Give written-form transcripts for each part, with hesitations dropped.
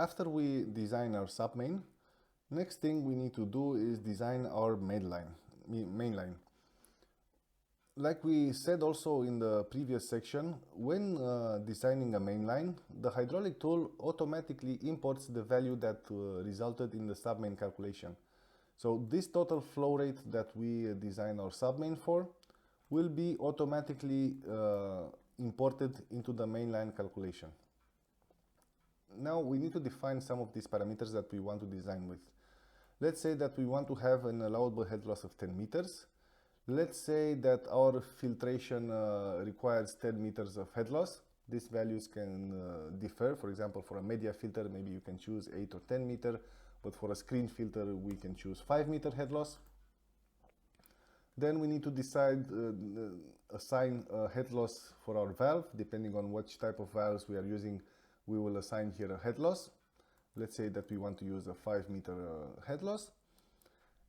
After we design our submain, next thing we need to do is design our mainline. Like we said also in the previous section, when designing a mainline, the hydraulic tool automatically imports the value that resulted in the submain calculation. So this total flow rate that we design our submain for will be automatically imported into the mainline calculation. Now we need to define some of these parameters that we want to design with. Let's say that we want to have an allowable head loss of 10 meters. Let's say that our filtration requires 10 meters of head loss. These values can differ. For example, for a media filter, maybe you can choose 8 or 10 meter, but for a screen filter, we can choose 5 meter head loss. Then we need to decide, assign a head loss for our valve. Depending on which type of valves we are using, we will assign here a head loss. Let's say that we want to use a 5 meter head loss.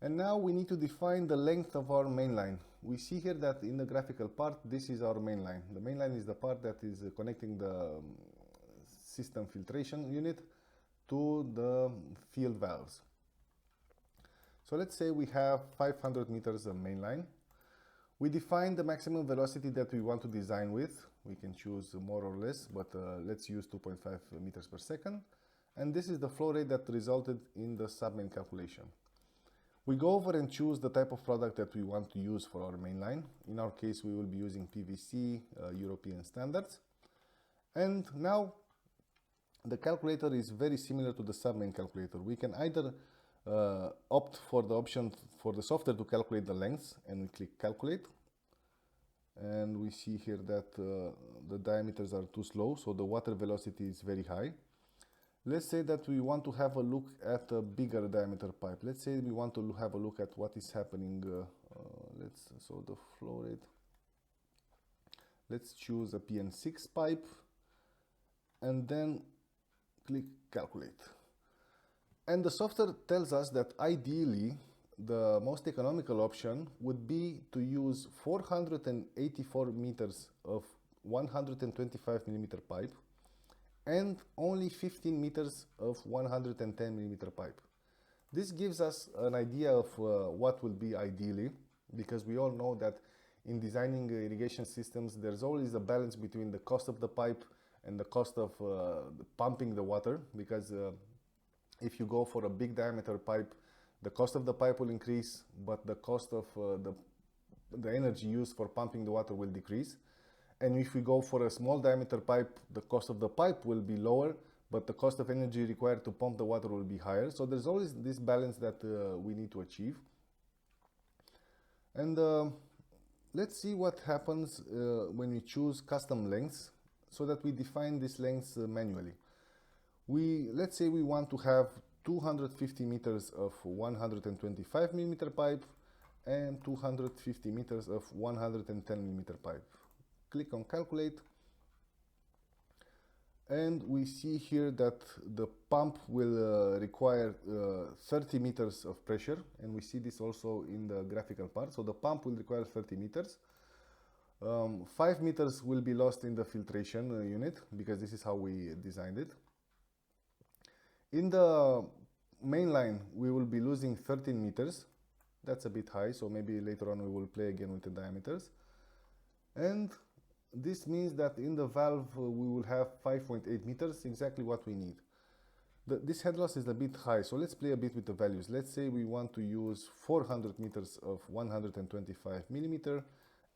And now we need to define the length of our mainline. We see here that in the graphical part, this is our mainline. The mainline is the part that is connecting the system filtration unit to the field valves. So let's say we have 500 meters of mainline. We define the maximum velocity that we want to design with. We can choose more or less, but let's use 2.5 meters per second. And this is the flow rate that resulted in the submain calculation. We go over and choose the type of product that we want to use for our mainline. In our case, we will be using PVC, European standards. And now the calculator is very similar to the submain calculator. We can either opt for the option for the software to calculate the lengths, and we click calculate. And we see here that the diameters are too slow, so the water velocity is very high. Let's say that we want to have a look at a bigger diameter pipe. Let's say we want to have a look at what is happening. So the flow rate. Let's choose a PN6 pipe and then click calculate. And the software tells us that ideally the most economical option would be to use 484 meters of 125 millimeter pipe and only 15 meters of 110 millimeter pipe. This gives us an idea of what will be ideally, because we all know that in designing irrigation systems, there's always a balance between the cost of the pipe and the cost of pumping the water, because if you go for a big diameter pipe, the cost of the pipe will increase, but the cost of the energy used for pumping the water will decrease. And if we go for a small diameter pipe, the cost of the pipe will be lower, but the cost of energy required to pump the water will be higher. So there's always this balance that we need to achieve. And let's see what happens when we choose custom lengths, so that we define these lengths manually. Let's say we want to have 250 meters of 125 millimeter pipe and 250 meters of 110 millimeter pipe. Click on calculate, and we see here that the pump will require 30 meters of pressure, and we see this also in the graphical part. So the pump will require 30 meters. 5 meters will be lost in the filtration unit, because this is how we designed it. In the mainline, we will be losing 13 meters. That's a bit high, so maybe later on we will play again with the diameters. And this means that in the valve we will have 5.8 meters, exactly what we need. This head loss is a bit high, so let's play a bit with the values. Let's say we want to use 400 meters of 125 millimeter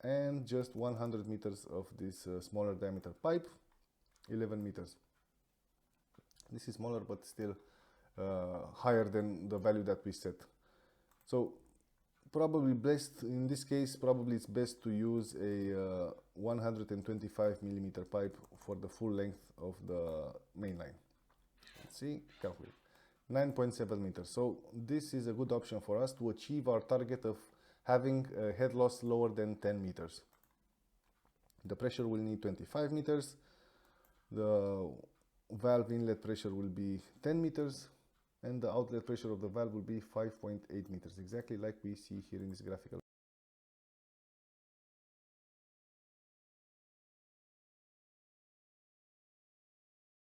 and just 100 meters of this smaller diameter pipe, 11 meters. This is smaller, but still higher than the value that we set. So probably best, in this case, probably it's best to use a 125 millimeter pipe for the full length of the mainline. Let's see, calculate. 9.7 meters. So this is a good option for us to achieve our target of having a head loss lower than 10 meters. The pressure will need 25 meters. The valve inlet pressure will be 10 meters. And the outlet pressure of the valve will be 5.8 meters, exactly like we see here in this graphical.